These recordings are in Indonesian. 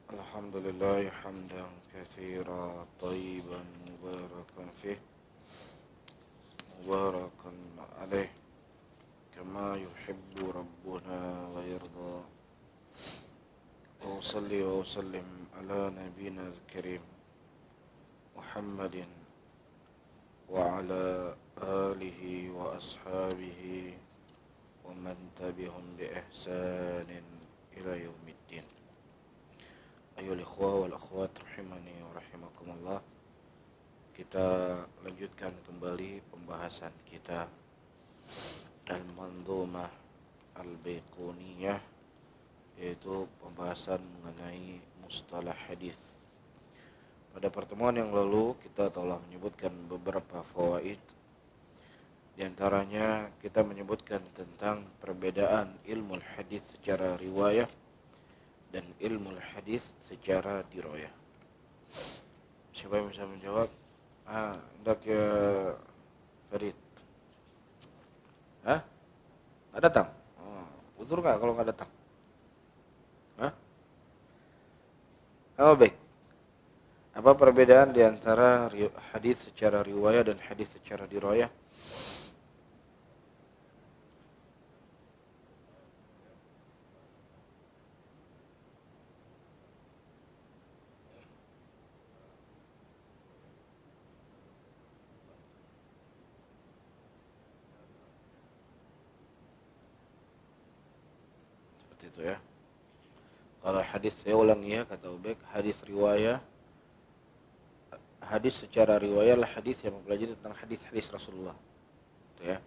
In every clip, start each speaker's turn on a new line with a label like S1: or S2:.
S1: الحمد لله حمدا كثيرا طيبا مباركا فيه مباركا عليه كما يحب ربنا ويرضى. وأصلي وأسلم على نبينا الكريم محمد وعلى آله وأصحابه ومن تبعهم بإحسان إلى يوم الدين. Ayyuhal ikhwah wal akhwat rahimani wa rahimakumullah. Kita lanjutkan kembali pembahasan kita Al-Manzumah Al-Baiquniyah, yaitu pembahasan mengenai mustalah hadis. Pada pertemuan yang lalu kita telah menyebutkan beberapa fawaid. Di antaranya kita menyebutkan tentang perbedaan ilmu hadis secara riwayah dan ilmu hadis secara dirayah. Siapa yang bisa menjawab? Hendak ya Farid. Nggak datang? Udur nggak kalau nggak datang? Baik. Apa perbedaan di antara hadis secara riwayah dan hadis secara dirayah? Itu ya. Kalau hadis, saya ulangi ya, kata Ubek, hadis riwayah, hadis secara riwayah adalah hadis yang mempelajari tentang hadis-hadis Rasulullah. Itu ya.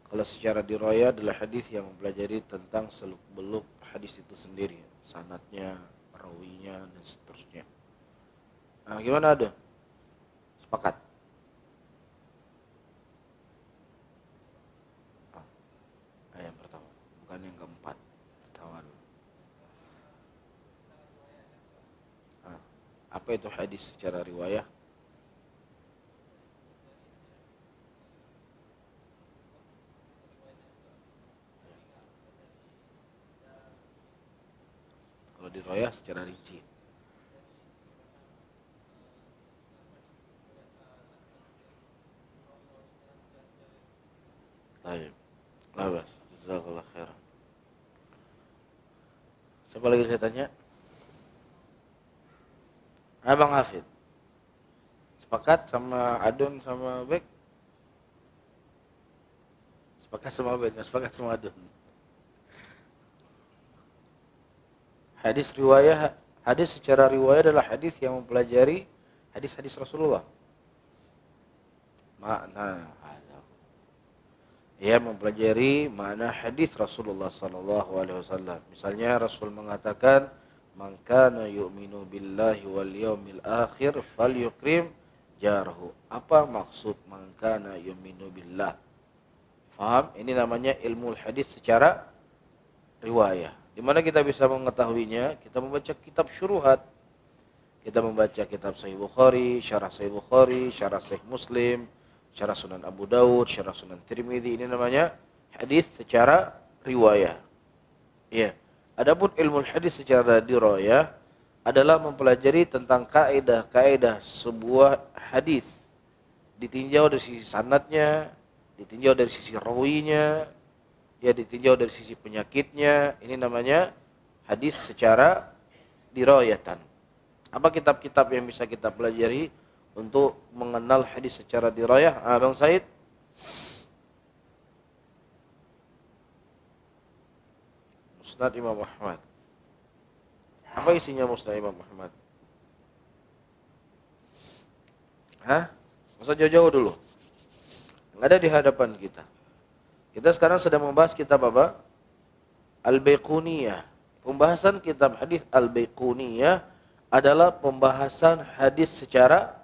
S1: Kalau secara dirayah adalah hadis yang mempelajari tentang seluk-beluk hadis itu sendiri, sanadnya, rawinya dan seterusnya. Gimana ada? Sepakat? Yang pertama, bukan yang keempat. Apa itu hadis secara riwayah? Kalau di riwayah secara rinci. Baik. Labas. Jazakallah khairan. Siapa lagi saya tanya? Abang Hafid. Sepakat sama Adun sama Bek? Sepakat sama Bek, nggak sepakat sama Adun. Hadis riwayah, hadis secara riwayah adalah hadis yang mempelajari hadis-hadis Rasulullah. Ia mempelajari makna hadis Rasulullah sallallahu alaihi wasallam. Misalnya Rasul mengatakan, "Man kana yu'minu billahi wal yawmil akhir falyukrim jarhu." Apa maksud man kana yu'minu billah? Faham? Ini namanya ilmu hadis secara riwayah. Di mana kita bisa mengetahuinya? Kita membaca kitab syuruhat. Kita membaca kitab Sahih Bukhari, syarah Sahih Bukhari, syarah Sahih Muslim, syarah Sunan Abu Dawud, syarah Sunan Tirmidzi. Ini namanya hadis secara riwayah. Iya. Adapun ilmu hadis secara dirayah adalah mempelajari tentang kaidah-kaidah sebuah hadis. Ditinjau dari sisi sanadnya, ditinjau dari sisi rawinya, ditinjau dari sisi penyakitnya. Ini namanya hadis secara dirayatan. Apa kitab-kitab yang bisa kita pelajari untuk mengenal hadis secara dirayah? Bang Said? Musnad Imam Ahmad. Apa isinya Musnad Imam Ahmad? Masa jauh-jauh dulu. Nggak ada di hadapan kita. Kita sekarang sedang membahas kitab apa? Al-Baiquniyah. Pembahasan kitab hadis Al-Baiquniyah adalah pembahasan hadis secara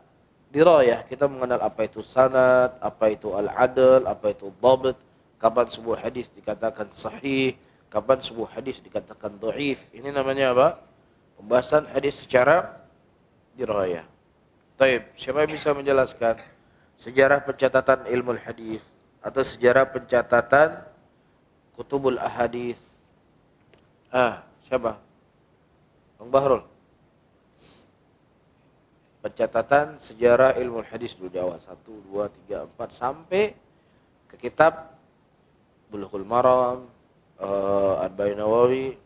S1: dirayah. Kita mengenal apa itu sanad, apa itu al-adl, apa itu dhabt, kapan sebuah hadis dikatakan sahih, kapan sebuah hadis dikatakan dhaif. Ini namanya apa? Pembahasan hadis secara dirayah. Baik, siapa yang bisa menjelaskan sejarah pencatatan ilmu hadis atau sejarah pencatatan kutubul ahadits? Siapa? Bang Bahrul. pencatatan sejarah ilmu hadis dulu di awal. 1, 2, 3, 4 sampai ke kitab Bulughul Maram, Arba'in Nawawi.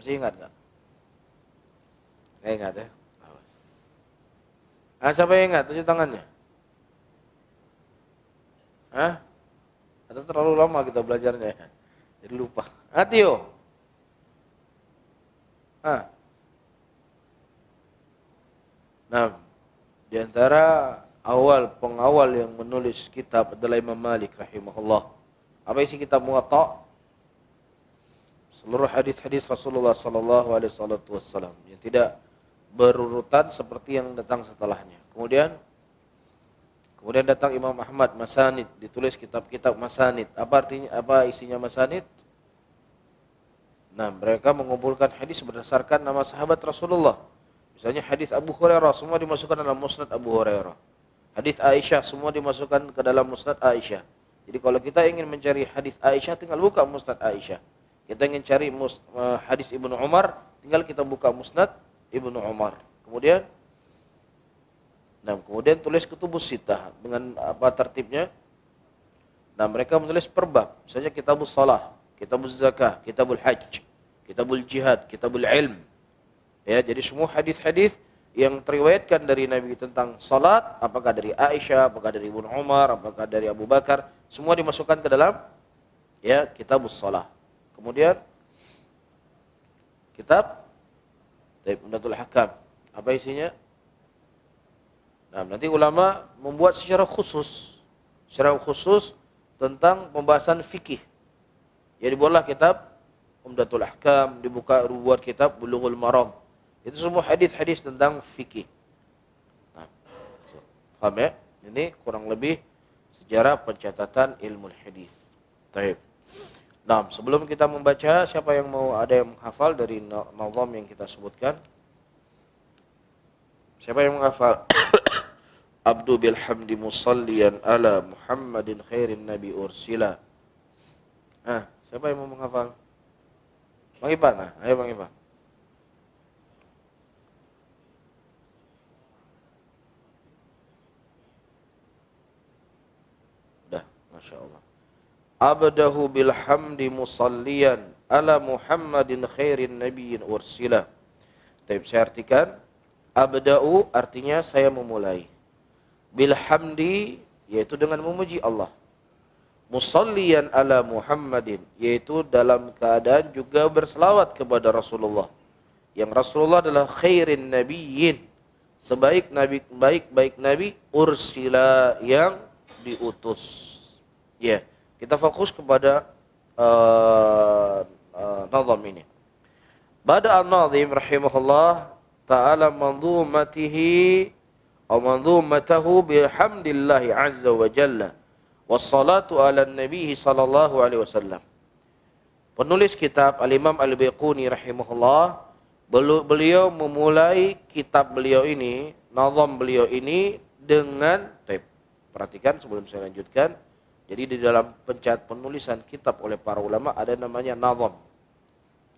S1: Masih ingat nggak? Nggak ingat ya? Siapa yang ingat? Tunjuk tangannya. Atau terlalu lama kita belajarnya ya? Jadi lupa. Tio. Nah, di antara pengawal yang menulis kitab adalah Imam Malik rahimahullah. Apa isi kitab Muwatta? Seluruh hadis-hadis Rasulullah sallallahu alaihi wasallam yang tidak berurutan seperti yang datang setelahnya. Kemudian datang Imam Ahmad Masanid, ditulis kitab-kitab Masanid. Apa artinya? Apa isinya Masanid? Nah, mereka mengumpulkan hadis berdasarkan nama sahabat Rasulullah. Misalnya hadis Abu Hurairah semua dimasukkan dalam Musnad Abu Hurairah. Hadis Aisyah semua dimasukkan ke dalam Musnad Aisyah. Jadi kalau kita ingin mencari hadis Aisyah, tinggal buka Musnad Aisyah. Kita ingin cari hadis Ibnu Umar, tinggal kita buka Musnad Ibnu Umar. Kemudian tulis Kutubus Sittah dengan apa tertibnya? Nah, mereka menulis per bab. Misalnya Kitabus Shalah, Kitabuz Zakah, Kitabul Hajj, Kitabul Jihad, Kitabul Ilm. Ya, jadi semua hadis-hadis yang teriwayatkan dari Nabi tentang salat, apakah dari Aisyah, apakah dari Ibnu Umar, apakah dari Abu Bakar, semua dimasukkan ke dalam ya Kitabus Shalah. Kemudian kitab Umdatul Ahkam. Apa isinya? Nah, nanti ulama membuat secara khusus tentang pembahasan fikih. Ya, dibuatlah kitab Umdatul Ahkam, dibuat kitab Bulughul Maram. Itu semua hadis-hadis tentang fikih. Nah, paham ya? Ini kurang lebih sejarah pencatatan ilmu hadis. Baik. Nah, sebelum kita membaca, siapa yang ada yang menghafal dari nazam yang kita sebutkan? Siapa yang menghafal? Abdu bil hamdi musalliyan ala Muhammadin khairin nabi ursila. Siapa yang mau menghafal? Bang Ipan, ayo Bang Ipan. Udah, Masya Allah. Abdahu bil hamdi musalliyan ala Muhammadin khairin nabiyyin ursila. Saya artikan, abda'u artinya saya memulai. Bil hamdi yaitu dengan memuji Allah. Musalliyan ala Muhammadin yaitu dalam keadaan juga berselawat kepada Rasulullah. Yang Rasulullah adalah khairin nabiyyin, sebaik nabi, baik nabi ursila yang diutus. Ya. Kita fokus kepada nazam ini. Bada an-nazim rahimahullah ta'ala manzumatihi atau manzumatahu bihamdillahi azza wa jalla wassalatu ala nabihi sallallahu alaihi wasallam. Penulis kitab Al-Imam Al-Baiquni rahimahullah, beliau memulai kitab beliau ini, nazam beliau ini dengan perhatikan sebelum saya lanjutkan. Jadi di dalam penulisan kitab oleh para ulama ada namanya nazam.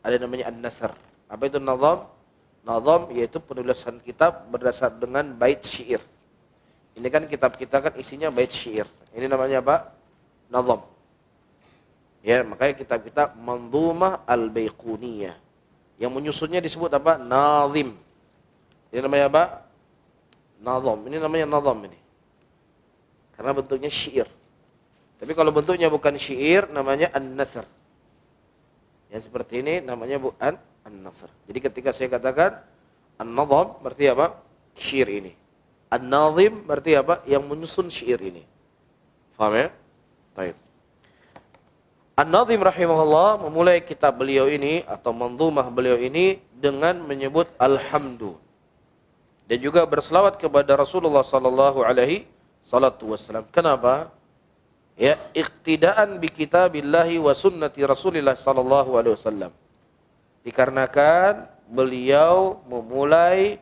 S1: Ada namanya an-nasr. Apa itu nazam? Nazam yaitu penulisan kitab berdasar dengan bait syair. Ini kan kitab kita kan isinya bait syair. Ini namanya apa? Nazam. Ya, makanya kitab kita Manzumah Al-Baiquniyah. Yang menyusunnya disebut apa? Nazim. Ini namanya apa? Nazam. Ini namanya nazam ini. Karena bentuknya syair. Tapi kalau bentuknya bukan syair, namanya an-nasr. Yang seperti ini namanya bukan an-nasr. Jadi ketika saya katakan an-nazam berarti apa? Syair ini. An-nazim berarti apa? Yang menyusun syair ini. Faham ya? Baik. An-Nazim rahimahullah memulai kitab beliau ini atau manzumah beliau ini dengan menyebut alhamdu. Dan juga berselawat kepada Rasulullah sallallahu alaihi wasallam. Kenapa? Ya, iqtidaan bi kitabillahi wa sunnati Rasulillah sallallahu alaihi wasallam. Dikarenakan beliau memulai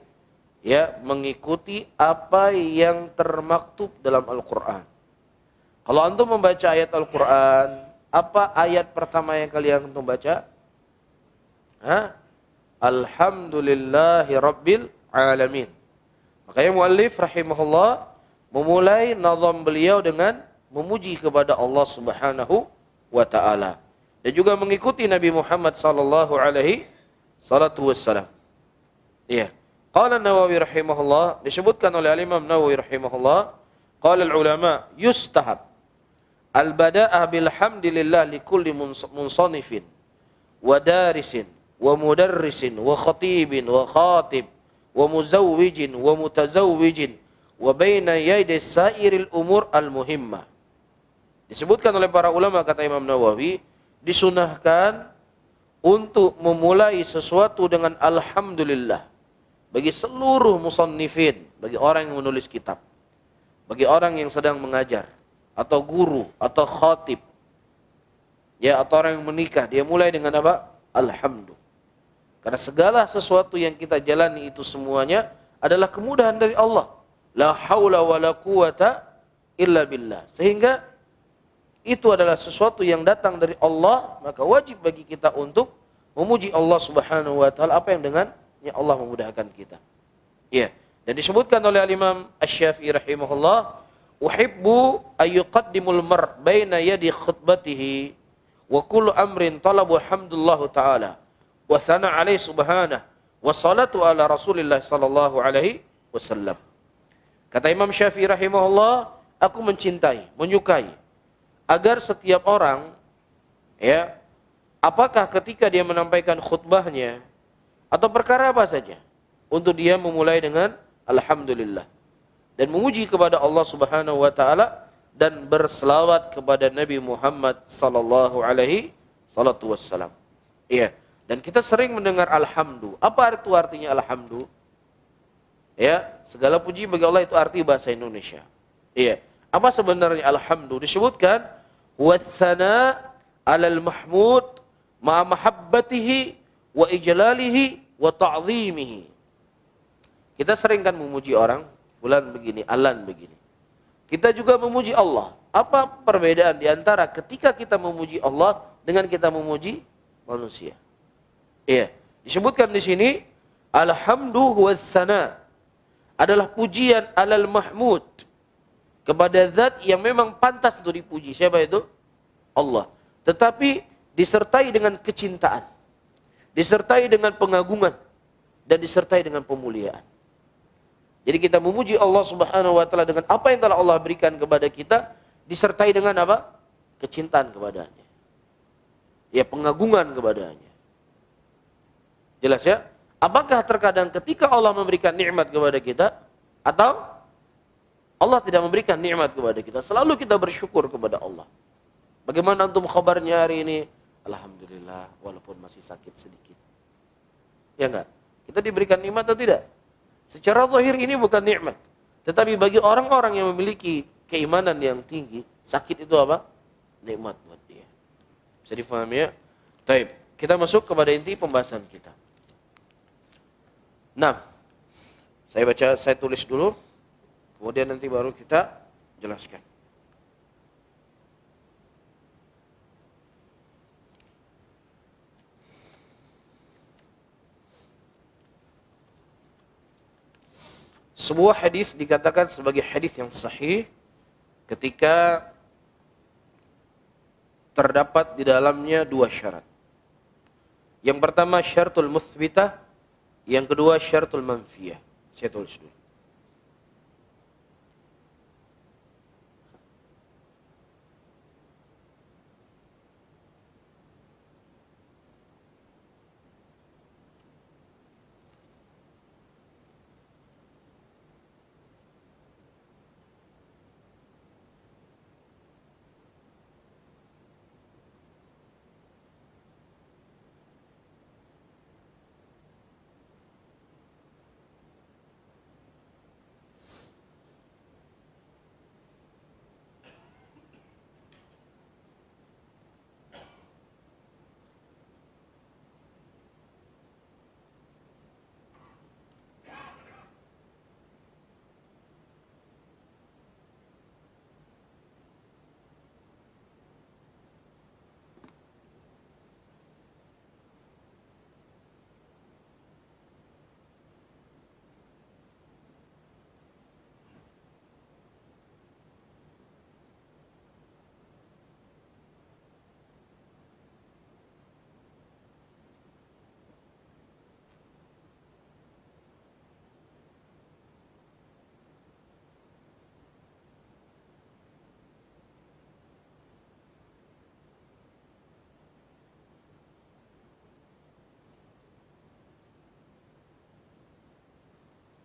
S1: mengikuti apa yang termaktub dalam Al-Qur'an. Kalau antum membaca ayat Al-Qur'an, apa ayat pertama yang kalian antum baca? Alhamdulillahi rabbil alamin. Makanya muallif rahimahullah memulai nazam beliau dengan memuji kepada Allah Subhanahu wa taala dan juga mengikuti Nabi Muhammad sallallahu alaihi salatu wassalam. Iya. Qala Nawawi rahimahullah, disebutkan oleh Imam Nawawi rahimahullah, qala al-ulama yustahab al-bada'ah bilhamdilillah likulli munsannifin wa darisin wa mudarrisin wa khatibin wa khatib wa muzawwijin wa mutazawwijin wa baina yaday sairil umur al-muhimmah. Disebutkan oleh para ulama, kata Imam Nawawi, disunahkan untuk memulai sesuatu dengan alhamdulillah bagi seluruh musannifin, bagi orang yang menulis kitab, bagi orang yang sedang mengajar, atau guru, atau khatib, ya, atau orang yang menikah, dia mulai dengan apa? Alhamdulillah. Karena segala sesuatu yang kita jalani itu semuanya adalah kemudahan dari Allah. La haula wa la quwata illa billah. Sehingga itu adalah sesuatu yang datang dari Allah, maka wajib bagi kita untuk memuji Allah Subhanahu wa taala, apa yang dengannya Allah memudahkan kita. Ya, dan disebutkan oleh Imam Asy-Syafi'i rahimahullah, uhibbu ayyuqaddimul mar baina yadi khutbatihi wa kullu amrin talabu hamdulillah taala wa thana alaihi subhanahu wa salatu ala Rasulillah sallallahu alaihi wasallam. Kata Imam Syafi'i rahimahullah, aku mencintai, menyukai agar setiap orang, ya, apakah ketika dia menampaikan khutbahnya atau perkara apa saja, untuk dia memulai dengan alhamdulillah dan memuji kepada Allah Subhanahu wa taala dan berselawat kepada Nabi Muhammad sallallahu alaihi salatu wassalam. Iya, dan kita sering mendengar alhamdu. Apa itu artinya alhamdu? Ya, segala puji bagi Allah itu arti bahasa Indonesia. Iya. Apa sebenarnya alhamdu? Disebutkan watsana 'alal mahmud ma mahabbatihi wa ijlalihi wa ta'zimihi. Kita sering kan memuji orang, fulan begini, alan begini. Kita juga memuji Allah. Apa perbedaan di antara ketika kita memuji Allah dengan kita memuji manusia? Iya, disebutkan di sini alhamdu watsana adalah pujian alal mahmud, kepada zat yang memang pantas untuk dipuji. Siapa itu? Allah. Tetapi disertai dengan kecintaan, disertai dengan pengagungan, dan disertai dengan pemuliaan. Jadi kita memuji Allah Subhanahu wa taala dengan apa yang telah Allah berikan kepada kita, disertai dengan apa? Kecintaan kepadanya. Ya, pengagungan kepadanya. Jelas ya? Apakah terkadang ketika Allah memberikan nikmat kepada kita, atau Allah tidak memberikan nikmat kepada kita, selalu kita bersyukur kepada Allah. Bagaimana antum khabarnya hari ini? Alhamdulillah, walaupun masih sakit sedikit. Ya enggak? Kita diberikan nikmat atau tidak? Secara zahir ini bukan nikmat. Tetapi bagi orang-orang yang memiliki keimanan yang tinggi, sakit itu apa? Nikmat buat dia. Bisa difahami ya? Baik, kita masuk kepada inti pembahasan kita. Nah, saya tulis dulu, kemudian nanti baru kita jelaskan. Sebuah hadis dikatakan sebagai hadis yang sahih ketika terdapat di dalamnya dua syarat. Yang pertama syaratul mutsbitah, yang kedua syaratul manfiyah. Saya tulis dulu.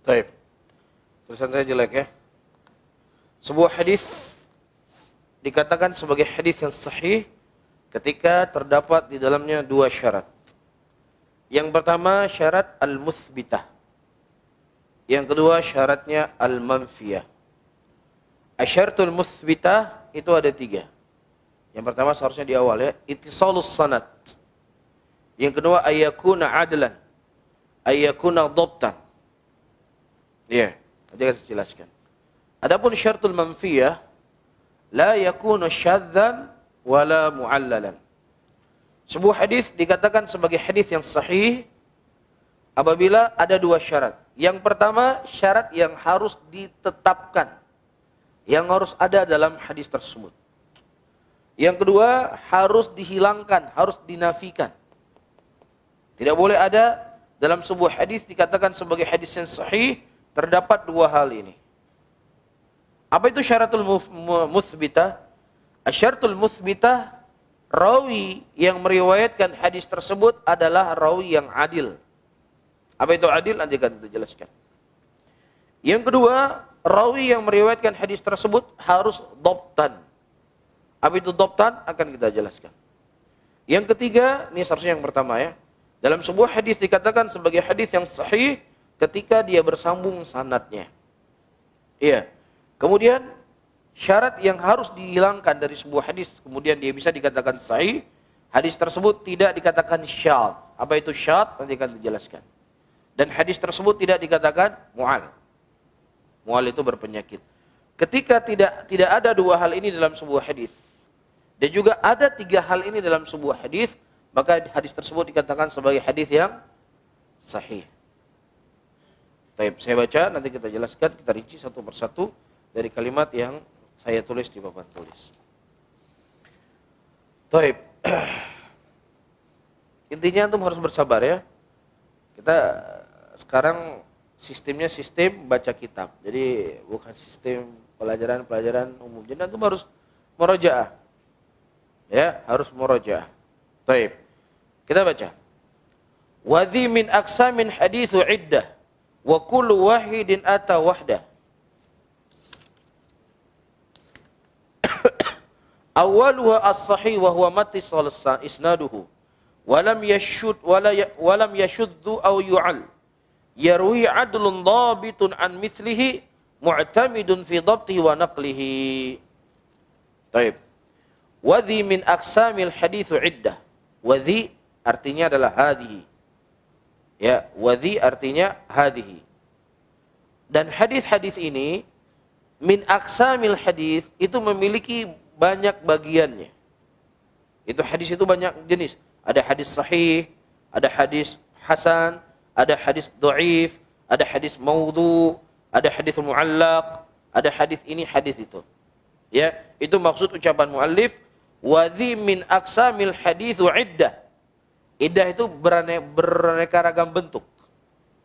S1: Baik. Tulisan saya jelek ya. Sebuah hadis dikatakan sebagai hadis yang sahih ketika terdapat di dalamnya dua syarat. Yang pertama syarat al-muthbitah. Yang kedua syaratnya al-manfiyah. Asyaratul muthbitah itu ada 3. Yang pertama seharusnya di awal ya, ittisalus sanad. Yang kedua ayyakuna adlan, ayyakuna dhabtan. Ya, nanti saya jelaskan. Adapun syaratul manfiyah, la yakunu syadzan wala mu'allalan. Sebuah hadis dikatakan sebagai hadis yang sahih apabila ada 2 syarat. Yang pertama, syarat yang harus ditetapkan, yang harus ada dalam hadis tersebut. Yang kedua, harus dihilangkan, harus dinafikan. Tidak boleh ada dalam sebuah hadis dikatakan sebagai hadis yang sahih, terdapat 2 hal ini. Apa itu syaratul muthbitah? Asyaratul muthbitah, rawi yang meriwayatkan hadis tersebut adalah rawi yang adil. Apa itu adil? Nanti akan kita jelaskan. Yang kedua, rawi yang meriwayatkan hadis tersebut harus dhabtan. Apa itu dhabtan? Akan kita jelaskan. Yang ketiga, ini seharusnya yang pertama ya. Dalam sebuah hadis dikatakan sebagai hadis yang sahih ketika dia bersambung sanadnya. Iya. Kemudian syarat yang harus dihilangkan dari sebuah hadis kemudian dia bisa dikatakan sahih, hadis tersebut tidak dikatakan syadz. Apa itu syadz? Nanti akan dijelaskan. Dan hadis tersebut tidak dikatakan mu'al. Mu'al itu berpenyakit. Ketika tidak ada 2 hal ini dalam sebuah hadis dan juga ada 3 hal ini dalam sebuah hadis, maka hadis tersebut dikatakan sebagai hadis yang sahih. Baik, saya baca, nanti kita jelaskan, kita rinci satu persatu dari kalimat yang saya tulis di papan tulis. Baik. Intinya antum harus bersabar ya. Kita sekarang sistemnya sistem baca kitab. Jadi bukan sistem pelajaran-pelajaran umum. Jadi antum harus murojaah. Ya, harus murojaah. Baik. Kita baca. Wa dhi min aqsamin haditsu iddah. Wa kullu wahidin ata wahdah. Awwaluha as-sahih wa huwa mattisal isnaduhu wa lam yashuddu aw yu'al. Yarwi adlun dhabitun an mithlihi mu'tamidun fi dhabtihi wa naqlihi. Baik. Wa dhi min aqsamil haditsu iddah. Wa dhi artinya adalah hadhihi. Ya, wadhi artinya hadhihi. Dan hadis-hadis ini min aqsamil hadis itu memiliki banyak bagiannya. Itu hadis itu banyak jenis. Ada hadis sahih, ada hadis hasan, ada hadis dhaif, ada hadis maudhu, ada hadis muallaq, ada hadis ini, hadis itu. Ya, itu maksud ucapan muallif wadhi min aqsamil haditsu iddah. Iddah itu beraneka ragam bentuk.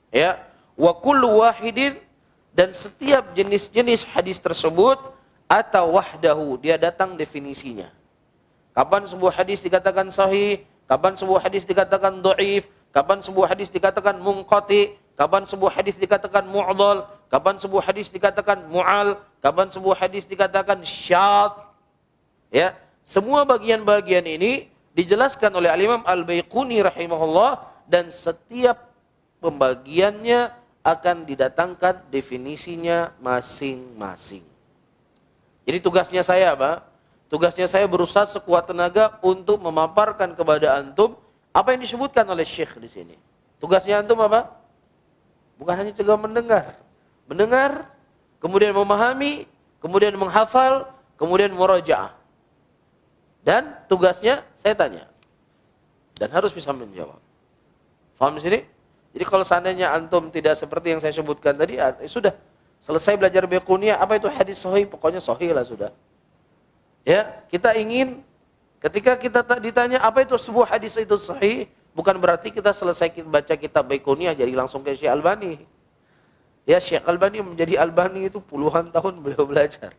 S1: Ya, wa kullu wahidin, dan setiap jenis-jenis hadis tersebut atau wahdahu, dia datang definisinya. Kapan sebuah hadis dikatakan sahih, kapan sebuah hadis dikatakan dhaif, kapan sebuah hadis dikatakan munqati, kapan sebuah hadis dikatakan mu'dhal, kapan sebuah hadis dikatakan mu'al, kapan sebuah hadis dikatakan syadz. Ya, semua bagian-bagian ini dijelaskan oleh Al-Imam Al-Baiquni rahimahullah, dan setiap pembagiannya akan didatangkan definisinya masing-masing. Jadi tugasnya saya apa? Tugasnya saya berusaha sekuat tenaga untuk memaparkan kepada antum apa yang disebutkan oleh Syekh di sini. Tugasnya antum apa? Bukan hanya cegah mendengar. Mendengar, kemudian memahami, kemudian menghafal, kemudian murojaah. Dan tugasnya saya tanya. Dan harus bisa menjawab. Faham di sini? Jadi kalau seandainya antum tidak seperti yang saya sebutkan tadi, sudah. Selesai belajar Baiquniyah, apa itu hadis sahih? Pokoknya sahih lah sudah. Ya, kita ingin ketika kita ditanya apa itu sebuah hadis itu sahih, bukan berarti kita selesai baca kitab Baiquniyah jadi langsung ke Syekh Albani. Ya, Syekh Albani menjadi Albani itu puluhan tahun beliau belajar.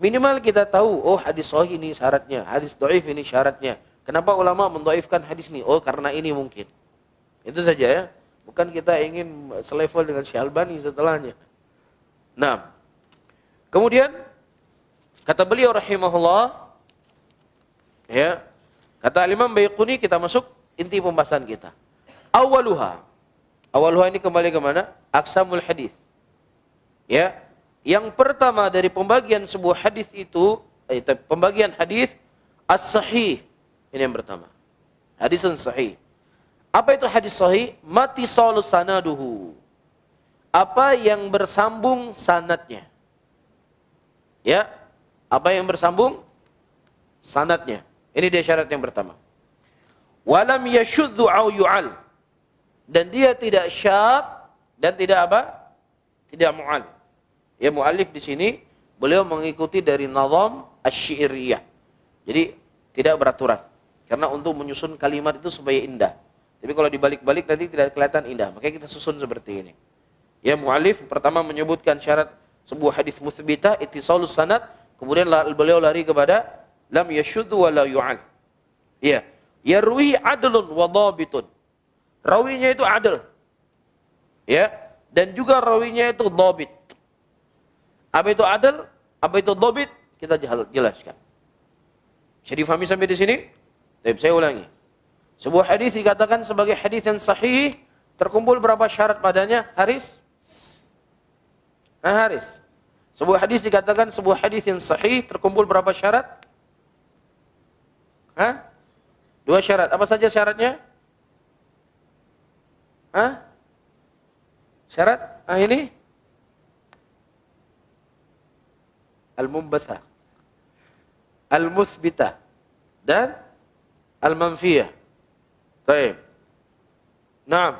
S1: Minimal kita tahu, oh hadis sahih ini syaratnya, hadis dhaif ini syaratnya. Kenapa ulama mendhaifkan hadis ini? Oh karena ini mungkin. Itu saja ya. Bukan kita ingin selevel dengan Syekh Albani setelahnya. Nah, kemudian kata beliau rahimahullah, ya, kata Imam Baiquni, kita masuk inti pembahasan kita. Awaluha ini kembali ke mana? Aqsamul hadis. Ya, yang pertama dari pembagian sebuah hadis itu, pembagian hadis as-sahih. Ini yang pertama. Hadisun sahih. Apa itu hadis sahih? Mattisalu sanaduhu. Apa yang bersambung sanadnya. Ya, apa yang bersambung sanadnya. Ini dia syarat yang pertama. Walam yashuddu au yu'al. Dan dia tidak syad dan tidak apa? Tidak mu'al. Ya, mu'alif di sini beliau mengikuti dari nazam asy-syi'riyah. Jadi tidak beraturan. Karena untuk menyusun kalimat itu supaya indah. Tapi kalau dibalik-balik nanti tidak kelihatan indah. Makanya kita susun seperti ini. Ya, mu'alif pertama menyebutkan syarat sebuah hadis mutsbitah, ittisalus sanad, kemudian beliau lari kepada lam yashuddu wa la yu'al. Ya, yarwi adlun wa dhabitun. Rawinya itu adil. Ya, dan juga rawinya itu dhabit. Apa itu adil? Apa itu dhabit? Kita jelaskan. Bisa difahami sampai di sini? Baik, saya ulangi. Sebuah hadis dikatakan sebagai hadis yang sahih, terkumpul berapa syarat padanya? Haris? Haris. Sebuah hadis dikatakan sebuah hadis yang sahih, terkumpul berapa syarat? Dua syarat. Apa saja syaratnya? Syarat? Ini? Al-mumbathah, Al-muthbitah, dan Al-manfiyah. Baik. Naam.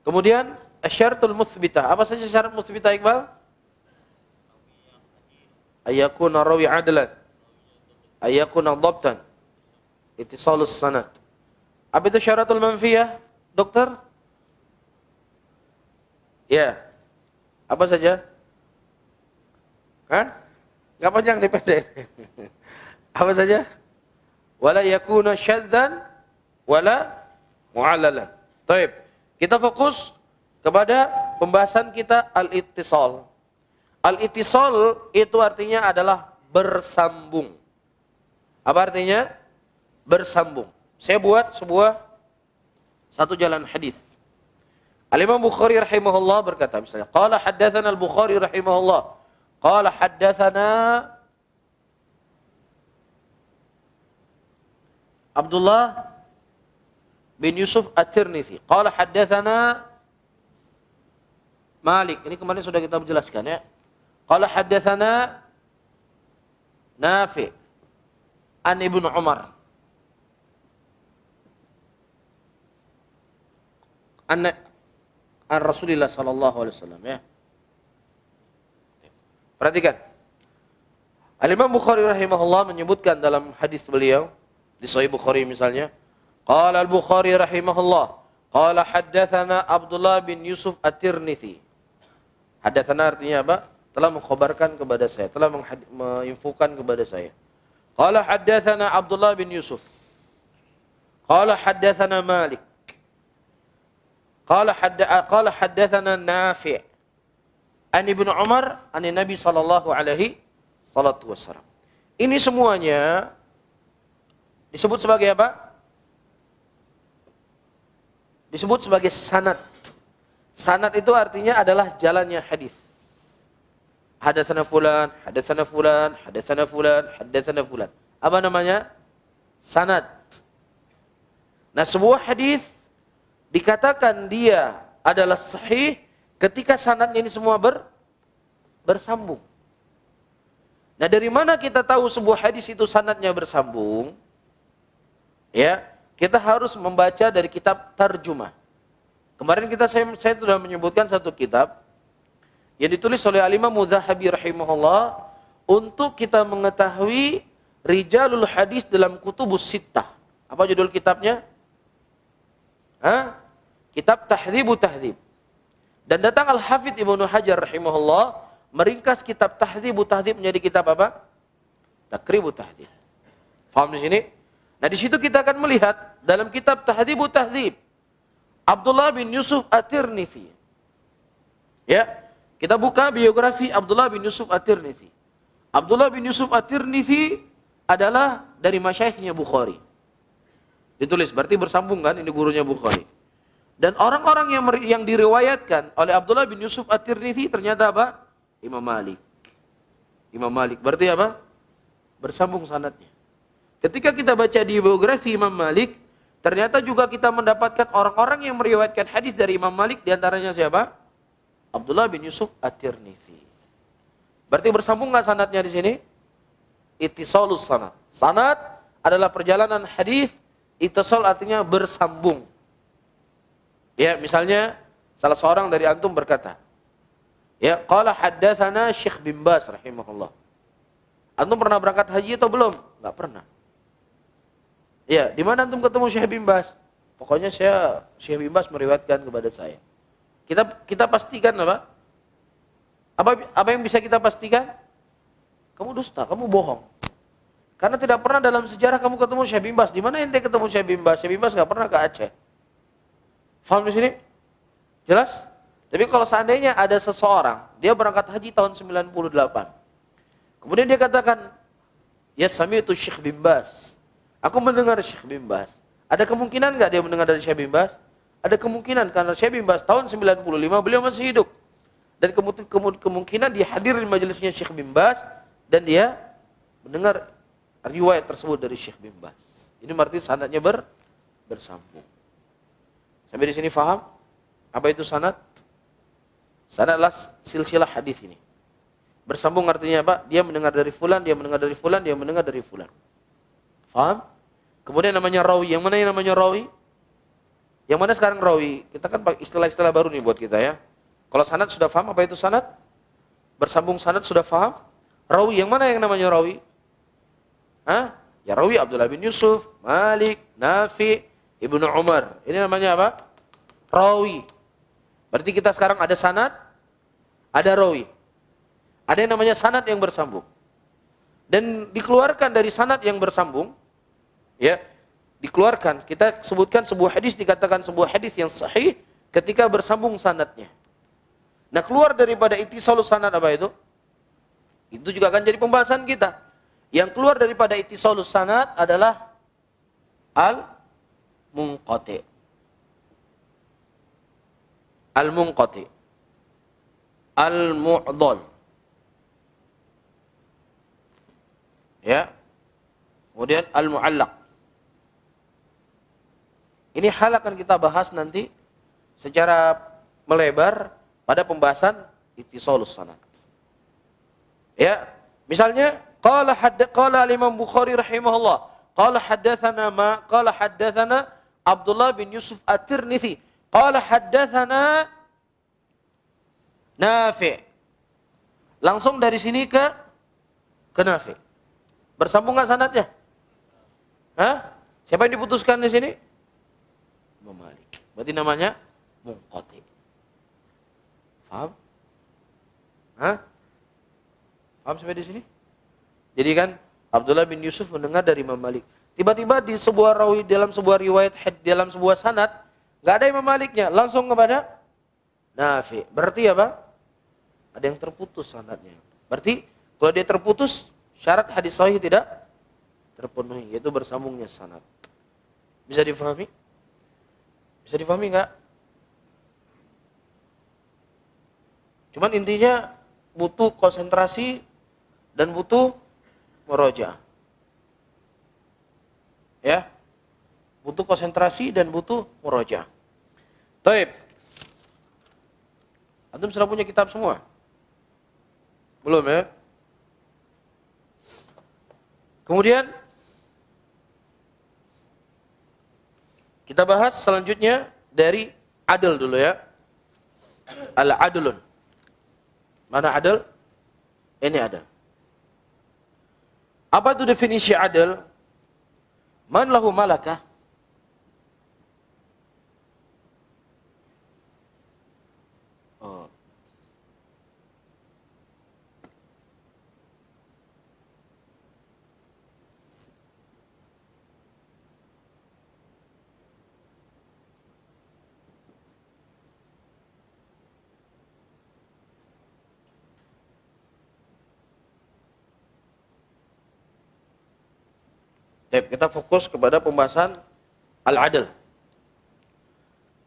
S1: Kemudian asyaratul muthbitah. Apa saja syarat muthbitah, Iqbal? Ayyakuna rawi adlan, ayyakuna dhabtan, ittisalus sanad. Apa itu syaratul manfiyah, dokter? Ya. Apa saja? Enggak panjang nih, pendek. Apa saja? Wala yakuna syadzan wala mu'allalan. Baik. Kita fokus kepada pembahasan kita al-ittisal. Al-ittisal itu artinya adalah bersambung. Apa artinya? Bersambung. Saya buat satu jalan hadis. Al-Imam Bukhari rahimahullah berkata misalnya, qala haddatsana al-Bukhari rahimahullah, qala haddatsana Abdullah bin Yusuf At-Tirmidzi, qala haddatsana Malik. Ini kemarin sudah kita jelaskan ya. Qala haddatsana Nafi' an Ibnu Umar an Rasulullah sallallahu alaihi wasallam ya. Perhatikan. Al-Imam Bukhari rahimahullah menyebutkan dalam hadis beliau di Sahih Bukhari misalnya, qala al-Bukhari rahimahullah, qala haddatsana Abdullah bin Yusuf At-Tirmidzi. Haddatsana artinya apa? Telah mengkhabarkan kepada saya, telah menginfokan kepada saya. Qala haddatsana Abdullah bin Yusuf. Qala haddatsana Malik. Qala haddatsana Nafi' an Ibnu Umar an Nabi sallallahu alaihi wasallam. Ini semuanya disebut sebagai apa? Disebut sebagai sanad. Sanad itu artinya adalah jalannya hadis. Hadatsana fulan, hadatsana fulan, hadatsana fulan, hadatsana fulan. Apa namanya? Sanad. Nah, sebuah hadis dikatakan dia adalah sahih ketika sanadnya ini semua bersambung. Nah, dari mana kita tahu sebuah hadis itu sanadnya bersambung? Ya, kita harus membaca dari kitab tarjumah. Kemarin saya sudah menyebutkan satu kitab yang ditulis oleh Al-Imam Mudzahabi rahimahullah untuk kita mengetahui rijalul hadis dalam kutubus sittah. Apa judul kitabnya? Kitab Tahdzibu Tahdzib. Dan datang Al-Hafidz Ibnu Hajar rahimahullah meringkas kitab Tahdzibu Tahdzib menjadi kitab apa? Taqribu Tahdzib. Paham di sini? Nah, di situ kita akan melihat dalam kitab Tahdzibu Tahdzib Abdullah bin Yusuf At-Tirmidzi. Ya, kita buka biografi Abdullah bin Yusuf At-Tirmidzi. Abdullah bin Yusuf At-Tirmidzi adalah dari masyayikhnya Bukhari. Ditulis, berarti bersambung kan, ini gurunya Bukhari. Dan orang-orang yang diriwayatkan oleh Abdullah bin Yusuf At-Tirmidzi ternyata apa? Imam Malik. Imam Malik, berarti apa? Bersambung sanadnya. Ketika kita baca di biografi Imam Malik, ternyata juga kita mendapatkan orang-orang yang meriwayatkan hadis dari Imam Malik, diantaranya siapa? Abdullah bin Yusuf At-Tirmidzi. Berarti bersambung nggak sanadnya di sini? Ittisalus sanad. Sanad adalah perjalanan hadis, ittisal artinya bersambung. Ya, misalnya salah seorang dari antum berkata, ya, qala haddatsana Syekh bin Baz rahimahullah. Antum pernah berangkat haji atau belum? Enggak pernah. Ya, di mana antum ketemu Syekh bin Baz? Pokoknya Syekh bin Baz meriwayatkan kepada saya. Kita pastikan apa? Apa yang bisa kita pastikan? Kamu dusta, kamu bohong. Karena tidak pernah dalam sejarah kamu ketemu Syekh bin Baz. Di mana ente ketemu Syekh bin Baz? Syekh bin Baz enggak pernah ke Aceh. Faham di sini? Jelas? Tapi kalau seandainya ada seseorang, dia berangkat haji tahun 98. Kemudian dia katakan, ya sami'tu Syekh bin Baz. Aku mendengar Syekh bin Baz. Ada kemungkinan enggak dia mendengar dari Syekh bin Baz? Ada kemungkinan, karena Syekh bin Baz tahun 95 beliau masih hidup. Dan kemungkinan dia hadir di majelisnya Syekh bin Baz dan dia mendengar riwayat tersebut dari Syekh bin Baz. Ini berarti sanadnya bersambung. Sampai di sini faham? Apa itu sanad? Sanad adalah silsilah hadis ini. Bersambung artinya apa? Dia mendengar dari fulan, dia mendengar dari fulan, dia mendengar dari fulan. Faham? Kemudian namanya rawi. Yang mana yang namanya rawi? Yang mana sekarang rawi? Kita kan pakai istilah-istilah baru nih buat kita ya. Kalau sanad sudah faham apa itu sanad? Bersambung sanad sudah faham? Rawi yang mana yang namanya rawi? Hah? Ya rawi Abdullah bin Yusuf, Malik, Nafi, Ibnu Umar. Ini namanya apa? Rawi. Berarti kita sekarang ada sanad, ada rawi. Ada yang namanya sanad yang bersambung. Dan dikeluarkan dari sanad yang bersambung, ya, dikeluarkan. Kita sebutkan sebuah hadis, dikatakan sebuah hadis yang sahih ketika bersambung sanadnya. Nah, keluar daripada ittisalus sanad apa itu? Itu juga akan jadi pembahasan kita. Yang keluar daripada ittisalus sanad adalah al-munqati. Al-munqati. Al-mu'dhal. Ya. Kemudian al-mu'allaq. Ini hal akan kita bahas nanti secara melebar pada pembahasan ittisalus sanad. Ya, misalnya qala al-Imam Bukhari rahimahullah, qala haddatsana Abdullah bin Yusuf At-Tirmidzi, qala haddatsana Nafi'. Langsung dari sini ke Nafi'. Bersambung enggak sanadnya? Hah? Siapa yang diputuskan di sini? Imam Malik. Berarti namanya munqati. Paham? Hah? Paham sampai di sini? Jadi kan Abdullah bin Yusuf mendengar dari Imam Malik. Tiba-tiba di sebuah rawi, dalam sebuah riwayat, dalam sebuah sanad, enggak ada Imam Maliknya, langsung kepada Nafi. Berarti apa? Ada yang terputus sanadnya. Berarti kalau dia terputus, syarat hadis sahih tidak terpenuhi, yaitu bersambungnya sanad. Bisa difahami? Bisa difahami enggak? Cuman intinya butuh konsentrasi dan butuh murajaah. Ya. Butuh konsentrasi dan butuh murajaah. Baik. Antum sudah punya kitab semua? Belum ya? Kemudian kita bahas selanjutnya dari adl dulu ya. Al-adlun. Mana adl? Ini adl. Apa itu definisi adl? Man lahu malakah? Oh. Baik, kita fokus kepada pembahasan al-adl.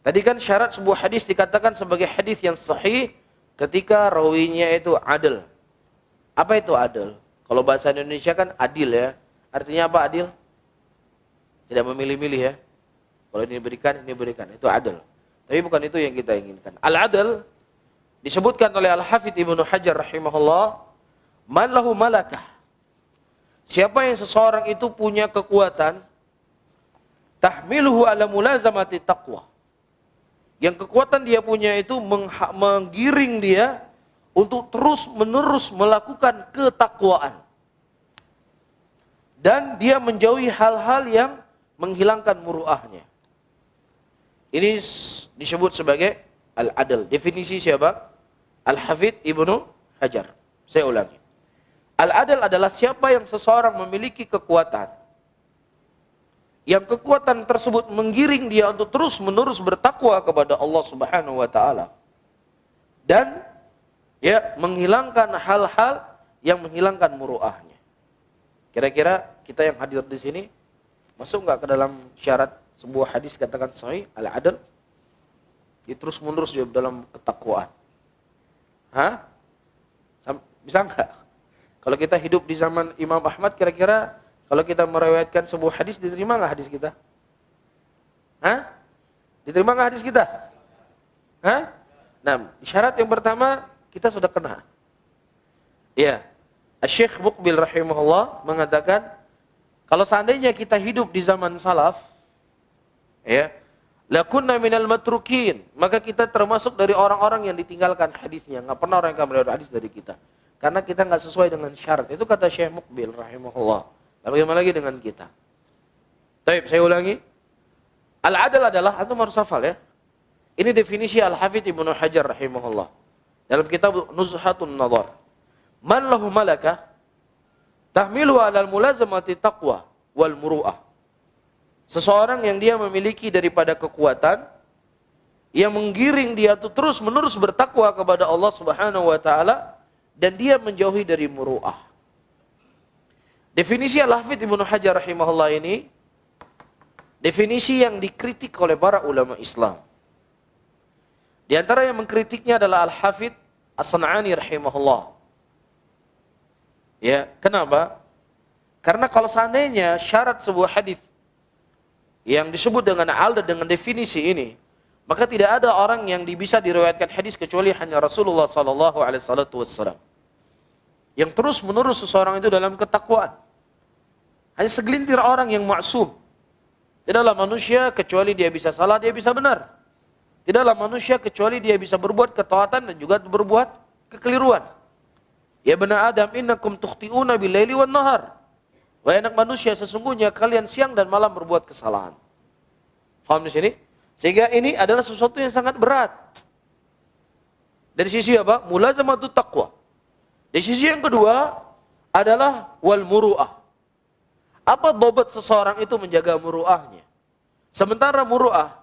S1: Tadi kan syarat sebuah hadis dikatakan sebagai hadis yang sahih ketika rawinya itu adil. Apa itu adil? Kalau bahasa Indonesia kan adil ya. Artinya apa adil? Tidak memilih-milih ya. Kalau ini berikan, itu adil. Tapi bukan itu yang kita inginkan. Al-adl disebutkan oleh Al-Hafidz Ibnu Hajar rahimahullah, man lahu malakah. Siapa yang seseorang itu punya kekuatan tahmiluhu ala mulazamati taqwa. Yang kekuatan dia punya itu menggiring dia untuk terus-menerus melakukan ketakwaan. Dan dia menjauhi hal-hal yang menghilangkan muruahnya. Ini disebut sebagai al-adl. Definisi siapa? Al-Hafidz Ibnu Hajar. Saya ulangi. Al-adl adalah siapa yang seseorang memiliki kekuatan. Yang kekuatan tersebut menggiring dia untuk terus-menerus bertakwa kepada Allah Subhanahu wa taala. Dan ya menghilangkan hal-hal yang menghilangkan muruahnya. Kira-kira kita yang hadir di sini masuk nggak ke dalam syarat sebuah hadis katakan sahih al-adl? Terus-menerus dia dalam ketakwaan. Hah? Bisa nggak? Kalau kita hidup di zaman Imam Ahmad, kira-kira kalau kita meriwayatkan sebuah hadis, diterima nggak hadis kita? Hah? Diterima nggak hadis kita? Hah? Nah, syarat yang pertama kita sudah kena. Iya. Syekh Muqbil rahimahullah mengatakan, kalau seandainya kita hidup di zaman salaf, ya, lakunna minal matrukin, maka kita termasuk dari orang-orang yang ditinggalkan hadisnya. Nggak pernah orang yang akan meriwayatkan hadis dari kita. Karena kita nggak sesuai dengan syarat. Itu kata Syekh Muqbil rahimahullah. Lalu bagaimana lagi dengan kita? Baik, saya ulangi. Al-adl adalah, antum harus hafal ya. Ini definisi Al-Hafidz Ibnu Hajar rahimahullah. Dalam kitab Nuzhatun Nadhar. Man lahu malakah tahmilu ala mulazamati taqwa wal muru'ah. Seseorang yang dia memiliki daripada kekuatan yang menggiring dia tuh terus menerus bertakwa kepada Allah Subhanahu wa taala dan dia menjauhi dari muru'ah. Definisi Al-Hafidz Ibnu Hajar rahimahullah ini definisi yang dikritik oleh para ulama Islam. Di antara yang mengkritiknya adalah Al-Hafidz As-San'ani rahimahullah. Ya, kenapa? Karena kalau seandainya syarat sebuah hadis yang disebut dengan al dengan definisi ini, maka tidak ada orang yang bisa diriwayatkan hadis kecuali hanya Rasulullah sallallahu alaihi wasallam. Yang terus menerus seseorang itu dalam ketakwaan. Hanya segelintir orang yang maksum. Tidaklah manusia kecuali dia bisa salah, dia bisa benar. Tidaklah manusia kecuali dia bisa berbuat ketaatan dan juga berbuat kekeliruan. Ya bani Adam, innakum tukhti'una bil-laili wan-nahar. Wahai anak manusia, sesungguhnya kalian siang dan malam berbuat kesalahan. Faham di sini? Sehingga ini adalah sesuatu yang sangat berat. Dari sisi apa? Mulazamatut taqwa. Dari sisi yang kedua adalah wal muru'ah. Apa dobat seseorang itu menjaga muru'ahnya? Sementara muru'ah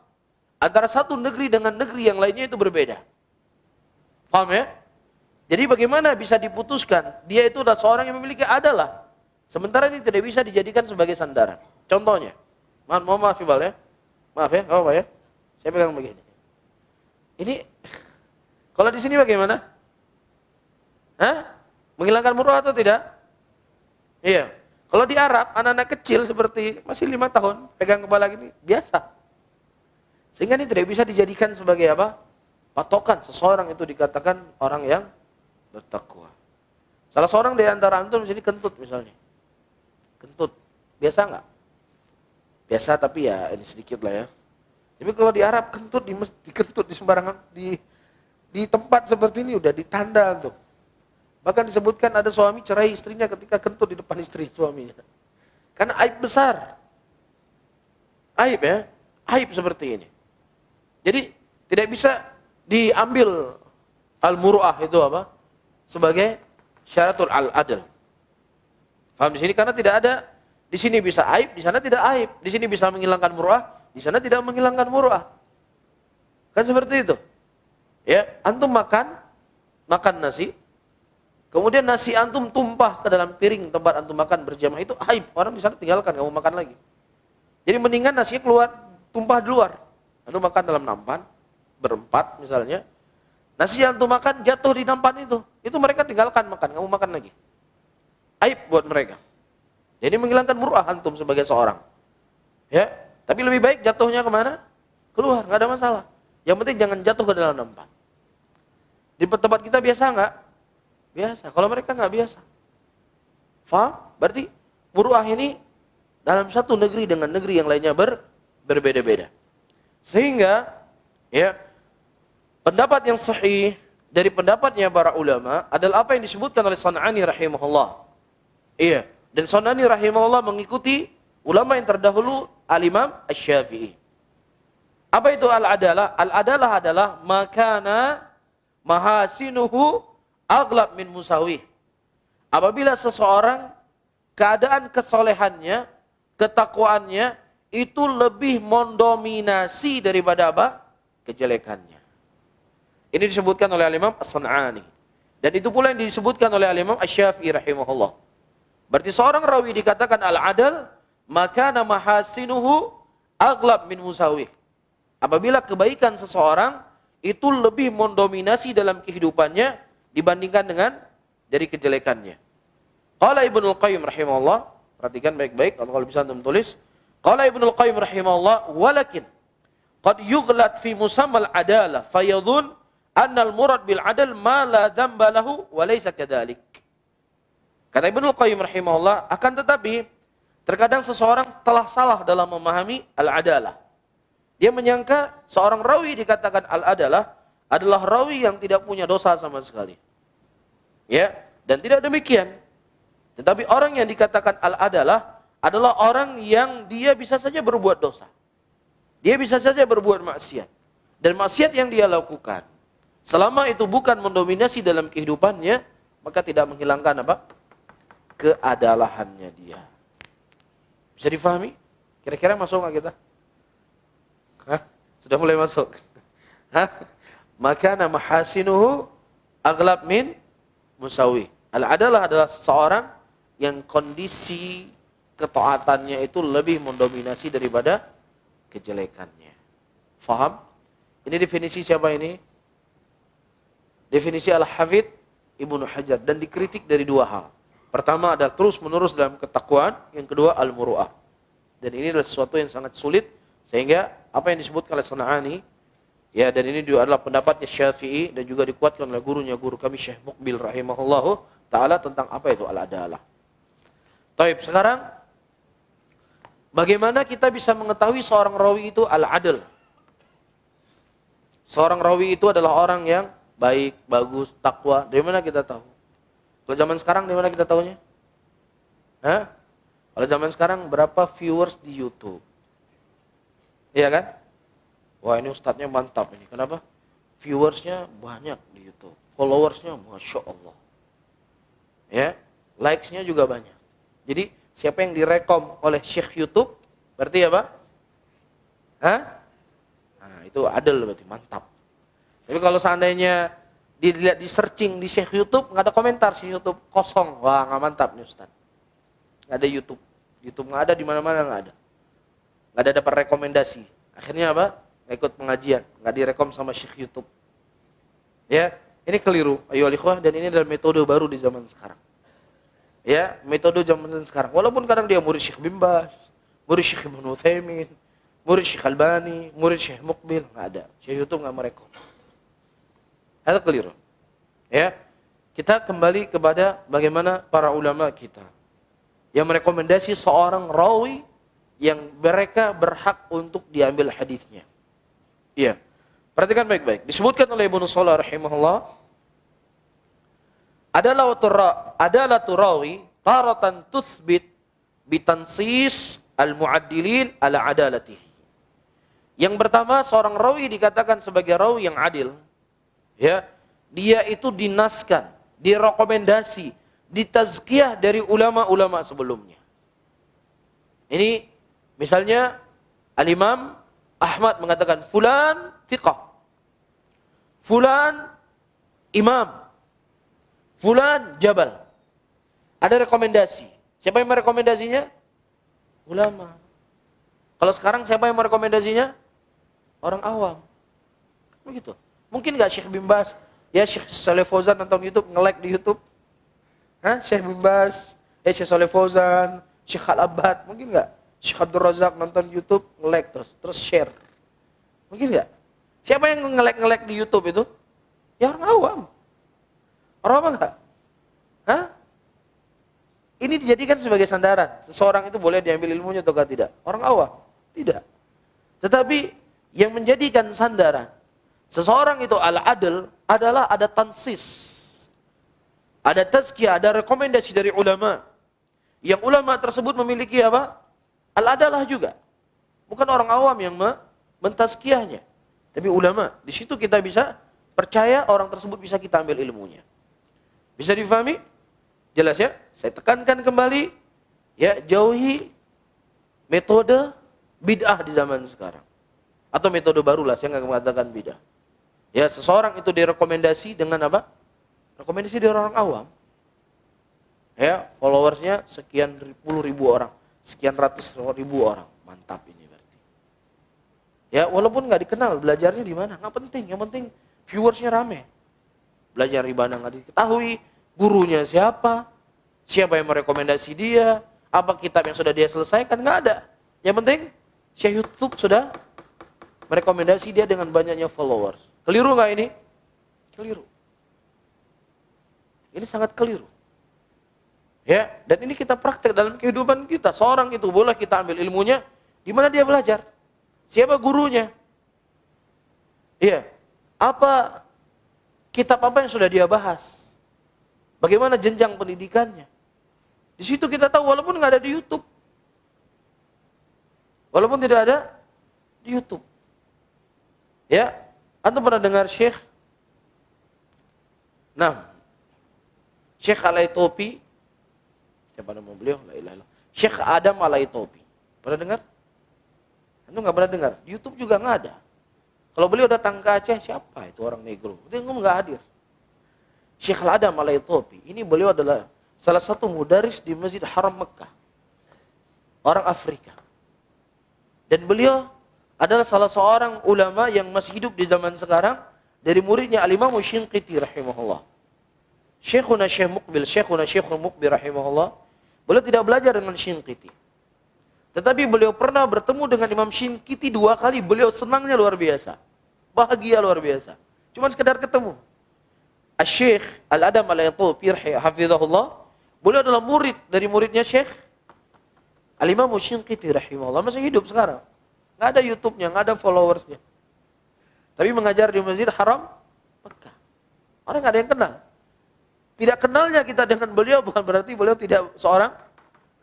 S1: antara satu negeri dengan negeri yang lainnya itu berbeda. Paham ya? Jadi bagaimana bisa diputuskan dia itu adalah seorang yang memiliki adalah, sementara ini tidak bisa dijadikan sebagai sandaran. Contohnya, mohon maaf Ibal ya, maaf ya, apa ya? Saya pegang begini. Ini kalau di sini bagaimana? Hah? Menghilangkan muruah atau tidak? Iya. Kalau di Arab anak-anak kecil seperti masih 5 tahun pegang kepala gini biasa. Sehingga ini tidak bisa dijadikan sebagai apa? Patokan seseorang itu dikatakan orang yang bertakwa. Salah seorang di antara antum di sini kentut misalnya. Kentut. Biasa enggak? Biasa tapi ya ini sedikit lah ya. Tapi kalau di Arab kentut dikentut di sembarangan di tempat seperti ini udah ditanda tuh. Bahkan disebutkan ada suami cerai istrinya ketika kentut di depan istri suaminya. Karena aib besar. Aib ya. Aib seperti ini. Jadi tidak bisa diambil al-muru'ah itu apa? Sebagai syaratul al-adl. Paham di sini? Karena tidak ada di sini bisa aib, di sana tidak aib. Di sini bisa menghilangkan muru'ah, di sana tidak menghilangkan muru'ah. Kan seperti itu. Ya, antum makan nasi, kemudian nasi antum tumpah ke dalam piring tempat antum makan berjamaah, itu aib. Orang di sana tinggalkan, nggak mau makan lagi. Jadi mendingan nasinya keluar, tumpah di luar. Antum makan dalam nampan, berempat misalnya. Nasi yang antum makan jatuh di nampan itu mereka tinggalkan makan, nggak mau makan lagi. Aib buat mereka. Jadi menghilangkan mur'ah antum sebagai seorang. Ya, tapi lebih baik jatuhnya kemana? Keluar, nggak ada masalah. Yang penting jangan jatuh ke dalam nampan. Di tempat kita biasa nggak? Biasa. Kalau mereka nggak biasa. Faham? Berarti mur'ah ini dalam satu negeri dengan negeri yang lainnya berbeda-beda. Sehingga ya, pendapat yang sahih dari pendapatnya para ulama adalah apa yang disebutkan oleh San'ani rahimahullah. Iya, dan San'ani rahimahullah mengikuti ulama yang terdahulu al-Imam Asy-Syafi'i. Apa itu al-adalah? Al-adalah adalah makana mahasinuhu aghlab min musawih. Apabila seseorang keadaan kesolehannya, ketakwaannya itu lebih mendominasi daripada apa? Kejelekannya. Ini disebutkan oleh Imam As-San'ani. Dan itu pula yang disebutkan oleh Imam Asy-Syafi'i rahimahullah. Berarti seorang rawi dikatakan al-adal, maka mahasinuhu aghlab min musawih. Apabila kebaikan seseorang itu lebih mendominasi dalam kehidupannya dibandingkan dengan dari kejelekannya. Qala Ibnul Qayyim rahimahullah, perhatikan baik-baik kalau bisa antum tulis. Qala Ibnul Qayyim rahimahullah, walakin qad yughlat fi musammal adalah fayadhun anna al-murad bil adal ma la dhanba lahu wa laysa kadzalik. Kata Ibnul Qayyim rahimahullah, akan tetapi terkadang seseorang telah salah dalam memahami al-adalah. Dia menyangka seorang rawi dikatakan al-adalah adalah rawi yang tidak punya dosa sama sekali. Ya, dan tidak demikian. Tetapi orang yang dikatakan al-adalah adalah orang yang dia bisa saja berbuat dosa. Dia bisa saja berbuat maksiat. Dan maksiat yang dia lakukan, selama itu bukan mendominasi dalam kehidupannya, maka tidak menghilangkan apa? Keadalahannya dia. Bisa difahami? Kira-kira masuk nggak kita? Hah? Sudah mulai masuk? Hah? Maka nama hasinuhu aghlab min musawi. Al-adalah adalah seseorang yang kondisi ketaatannya itu lebih mendominasi daripada kejelekannya. Faham? Ini definisi siapa ini? Definisi Al-Hafidz Ibnu Hajar, dan dikritik dari dua hal. Pertama adalah terus menerus dalam ketakwaan, yang kedua al-muru'ah. Dan ini adalah sesuatu yang sangat sulit, sehingga apa yang disebutkan oleh San'ani, ya, dan ini juga adalah pendapatnya Syafi'i dan juga dikuatkan oleh gurunya, guru kami Syekh Muqbil rahimahullahu taala, tentang apa itu al-adalah. Taib, sekarang bagaimana kita bisa mengetahui seorang rawi itu al-adl? Seorang rawi itu adalah orang yang baik, bagus, takwa. Dari mana kita tahu? Kalau zaman sekarang dari mana kita tahunya? Hah? Kalau zaman sekarang berapa viewers di YouTube? Iya kan? Wah, ini ustadznya mantap ini. Kenapa? Viewersnya banyak di YouTube. Followersnya Masya Allah. Ya, likes-nya juga banyak. Jadi, siapa yang direkom oleh Syekh YouTube, berarti apa? Hah? Nah, itu adil berarti, mantap. Tapi kalau seandainya dilihat di searching di Syekh YouTube, nggak ada komentar Syekh YouTube, kosong. Wah, nggak mantap nih Ustaz. Nggak ada YouTube. YouTube nggak ada, di mana-mana nggak ada. Nggak ada dapat rekomendasi. Akhirnya apa? Nggak ikut pengajian, nggak direkom sama Syekh YouTube. Ya, ini keliru. Ayo alikhwah, dan ini adalah metode baru di zaman sekarang. Ya, metode zaman sekarang. Walaupun kadang dia murid Syekh Bin Baz, murid Syekh Ibnu Utsaimin, murid Syekh Albani, murid Syekh Muqbil, nggak ada. Syekh YouTube nggak merekom. Ada keliru. Ya, kita kembali kepada bagaimana para ulama kita yang merekomendasi seorang rawi yang mereka berhak untuk diambil hadisnya. Iya. Perhatikan baik-baik. Disebutkan oleh Ibnu Shalih rahimahullah, adalah turawi taratan tuthbit bitansis al-mu'addilin ala adalatihi. Yang pertama, seorang rawi dikatakan sebagai rawi yang adil. Ya, dia itu dinaskan, direkomendasi, ditazkiyah dari ulama-ulama sebelumnya. Ini misalnya Al-Imam Ahmad mengatakan fulan thiqah, fulan imam, Fulan Jabal. Ada rekomendasi. Siapa yang merekomendasinya? Ulama. Kalau sekarang siapa yang merekomendasinya? Orang awam. Begitu. Mungkin nggak Syekh Bin Baz, ya Syekh Saleh Fauzan nonton YouTube, nge-like di YouTube? Hah? Syekh Bin Baz, Syekh Saleh Fauzan, Syekh Al-Abbad, mungkin nggak? Syekh Abdul Razak nonton YouTube, nge-like terus share. Mungkin nggak? Siapa yang nge-like di YouTube itu? Ya orang awam. Orang apa enggak? Hah? Ini dijadikan sebagai sandaran. Seseorang itu boleh diambil ilmunya atau tidak? Orang awam? Tidak. Tetapi yang menjadikan sandaran seseorang itu al-adl adalah ada tansis. Ada tazkiyah, ada rekomendasi dari ulama. Yang ulama tersebut memiliki apa? Al-adalah juga. Bukan orang awam yang mentazkiyahnya. Tapi ulama. Di situ kita bisa percaya orang tersebut bisa kita ambil ilmunya. Bisa difahami? Jelas ya? Saya tekankan kembali, ya, jauhi metode bid'ah di zaman sekarang. Atau metode barulah, saya nggak mengatakan bid'ah. Ya, seseorang itu direkomendasi dengan apa? Rekomendasi dari orang awam. Ya, followersnya sekian puluh ribu orang, sekian ratus ribu orang. Mantap ini berarti. Ya, walaupun nggak dikenal, belajarnya di mana? Nggak penting, yang penting viewersnya rame. Belajar di mana nggak diketahui, gurunya siapa, siapa yang merekomendasi dia, apa kitab yang sudah dia selesaikan, nggak ada. Yang penting, Syekh YouTube sudah merekomendasi dia dengan banyaknya followers. Keliru nggak ini? Keliru. Ini sangat keliru. Ya, dan ini kita praktek dalam kehidupan kita. Seorang itu boleh kita ambil ilmunya, di mana dia belajar? Siapa gurunya? Iya. Apa kitab apa yang sudah dia bahas? Bagaimana jenjang pendidikannya? Di situ kita tahu walaupun nggak ada di YouTube. Walaupun tidak ada di YouTube. Ya, antum pernah dengar Syekh? Nah, Syekh Al-Aitopi, siapa nama beliau? La ilaha illallah. Syekh Adam Al-Aitopi. Pernah dengar? Antum nggak pernah dengar? Di YouTube juga nggak ada. Kalau beliau datang ke Aceh, siapa itu orang negro? Dia nggak hadir. Syekh Al-Adam Al-Aitopi, ini beliau adalah salah satu mudaris di Masjid Haram Mekah. Orang Afrika. Dan beliau adalah salah seorang ulama yang masih hidup di zaman sekarang dari muridnya Al-Imam Shinqiti rahimahullah. Syekhuna Syekh Muqbil rahimahullah. Beliau tidak belajar dengan Shinqiti. Tetapi beliau pernah bertemu dengan Imam Shinqiti 2 kali. Beliau senangnya luar biasa. Bahagia luar biasa. Cuma sekedar ketemu. Syekh Al-Adam Al-Aitopi hafizahullah. Beliau adalah murid dari muridnya Syekh Al-Imam Shinqiti rahimahullah. Masih hidup sekarang. Nggak ada YouTube-nya, nggak ada followersnya. Tapi mengajar di Masjid Haram Mekah. Orang nggak ada yang kenal. Tidak kenalnya kita dengan beliau bukan berarti beliau tidak seorang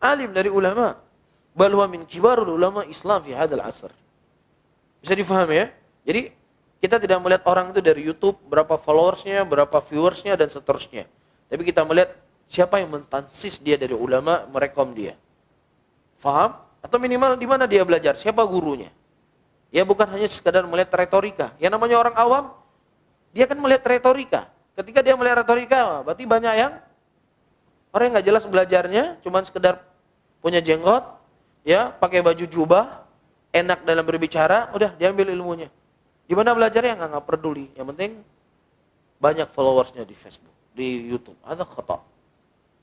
S1: alim dari ulama. Bal huwa min kibarul ulama Islam fi hadzal asr. Bisa difahami ya? Jadi kita tidak melihat orang itu dari YouTube, berapa followersnya, berapa viewersnya dan seterusnya. Tapi kita melihat siapa yang mentansis dia dari ulama, merekom dia. Faham? Atau minimal di mana dia belajar, siapa gurunya. Ya bukan hanya sekadar melihat retorika. Yang namanya orang awam, dia kan melihat retorika. Ketika dia melihat retorika, berarti banyak yang orang yang nggak jelas belajarnya, cuman sekedar punya jenggot, ya pakai baju jubah, enak dalam berbicara, udah diambil ilmunya. Di mana belajarnya nggak peduli. Yang penting banyak followersnya di Facebook, di YouTube. Ada khata.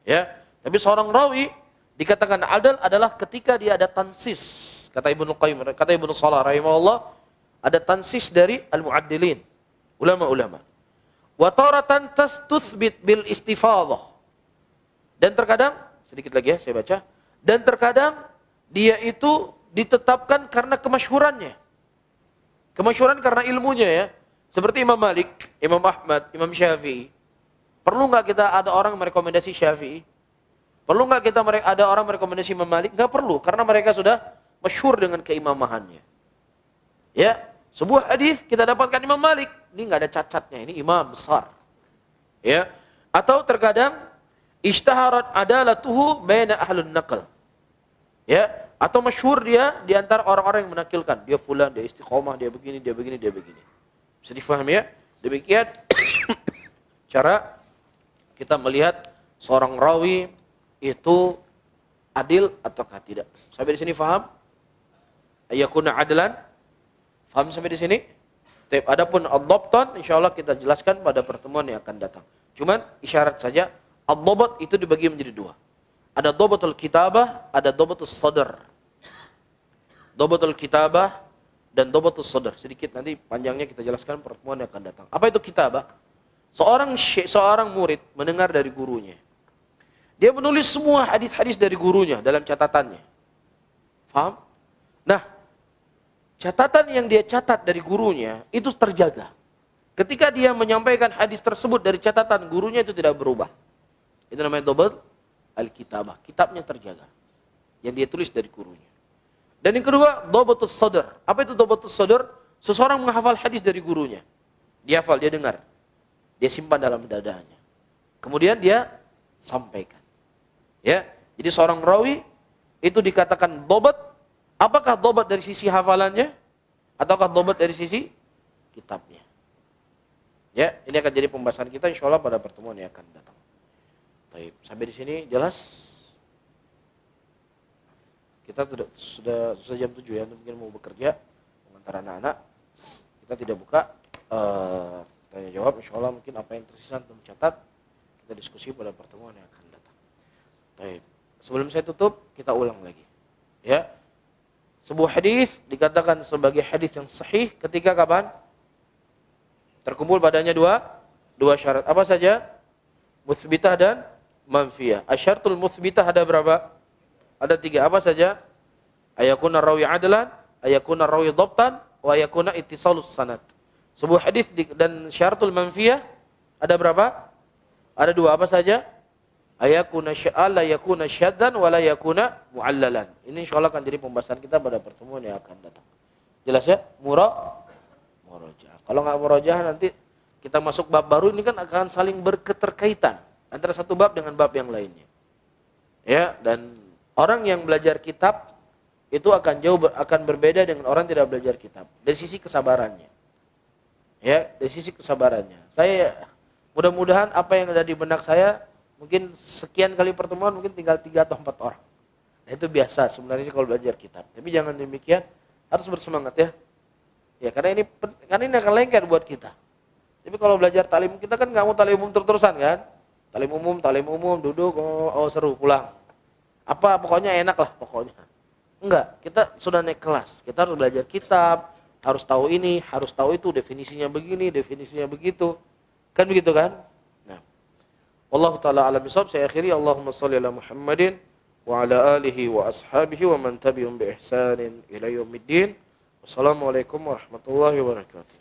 S1: Ya, tapi seorang rawi dikatakan adal adalah ketika dia ada tansis. Kata Ibnu Qayyim, kata Ibnu Shalah rahimahullah, ada tansis dari al-mu'addilin, ulama-ulama. Wa taratan tastuthbit bil istifadhah. Dan terkadang, sedikit lagi ya saya baca, dan terkadang dia itu ditetapkan karena kemasyhurannya. Kemasyhuran karena ilmunya ya. Seperti Imam Malik, Imam Ahmad, Imam Syafi'i. Perlu nggak kita ada orang merekomendasi Syafi'i? Perlu nggak kita ada orang merekomendasi Imam Malik? Nggak perlu, karena mereka sudah masyhur dengan keimamahannya. Ya, sebuah hadis kita dapatkan Imam Malik, ini nggak ada cacatnya, ini imam besar. Ya, atau terkadang ishtaharat adalatuhu baina ahlun naql. Ya, atau masyhur dia di antara orang-orang yang menakilkan. Dia fulan, dia istiqomah, dia begini, dia begini, dia begini. Bisa difahami ya? Demikian cara Kita melihat seorang rawi itu adil ataukah tidak. Sampai di sini paham? Ayakuna adlan. Paham sampai di sini? Tapi adapun ad-dhabtan insyaallah kita jelaskan pada pertemuan yang akan datang. Cuman isyarat saja, ad-dhabt itu dibagi menjadi dua. Ada dhabatul kitabah, ada dhabatul sadr. Dhabatul kitabah dan dhabatul sadr. Sedikit nanti panjangnya kita jelaskan pertemuan yang akan datang. Apa itu kitabah? Seorang murid mendengar dari gurunya. Dia menulis semua hadis-hadis dari gurunya dalam catatannya. Paham? Nah, catatan yang dia catat dari gurunya itu terjaga. Ketika dia menyampaikan hadis tersebut dari catatan gurunya itu tidak berubah. Itu namanya dhabat al-kitabah. Kitabnya terjaga. Yang dia tulis dari gurunya. Dan yang kedua, dhabatus sadr. Apa itu dhabatus sadr? Seseorang menghafal hadis dari gurunya. Dia hafal, dia dengar. Dia simpan dalam dadanya. Kemudian dia sampaikan. Ya, jadi seorang rawi itu dikatakan dhabat. Apakah dhabat dari sisi hafalannya ataukah dhabat dari sisi kitabnya? Ya, ini akan jadi pembahasan kita insyaallah pada pertemuan yang akan datang. Baik, sampai di sini jelas? Kita sudah jam 7 ya, mungkin mau bekerja mengantar anak-anak. Kita tidak buka tanya jawab, insyaallah mungkin apa yang tersisa untuk mencatat kita diskusi pada pertemuan yang akan datang. Baik, sebelum saya tutup kita ulang lagi. Ya, sebuah hadis dikatakan sebagai hadis yang sahih ketika kapan? Terkumpul padanya dua syarat. Apa saja? Mutsbitah dan manfiyah. Asyartul mutsbitah ada berapa? Ada 3. Apa saja? Ayakuna rawi adlan, ayakuna rawi dhabtan, wa ayakuna ittisalus sanad. Sebuah hadis dan syaratul manfiyah ada berapa? Ada 2. Apa saja? Ayakuna sya'ala yakuna syaddan wa la yakuna mu'allalan. Ini insyaallah akan jadi pembahasan kita pada pertemuan yang akan datang. Jelas ya? Murajaah. Kalau enggak murajaah nanti kita masuk bab baru ini kan akan saling berketerkaitan antara satu bab dengan bab yang lainnya. Ya, dan orang yang belajar kitab itu akan berbeda dengan orang yang tidak belajar kitab dari sisi kesabarannya. Ya, dari sisi kesabarannya. Saya mudah-mudahan apa yang ada di benak saya mungkin sekian kali pertemuan mungkin tinggal 3 atau 4 orang. Nah, itu biasa sebenarnya kalau belajar kitab. Tapi jangan demikian, harus bersemangat ya. Ya, karena ini akan lengket buat kita. Tapi kalau belajar talim kita kan nggak mau talim umum terus-terusan kan? Talim umum, duduk, oh seru, pulang. Apa pokoknya enak lah pokoknya. Enggak, kita sudah naik kelas. Kita harus belajar kitab, harus tahu ini, harus tahu itu, definisinya begini, definisinya begitu. Kan begitu kan? Nah. Wallahu taala alam bisawab. Saya akhiri, Allahumma shalli ala Muhammadin wa ala alihi wa ashabihi wa man tabi'um bi ihsanin ila yaumiddin. Wassalamualaikum warahmatullahi wabarakatuh.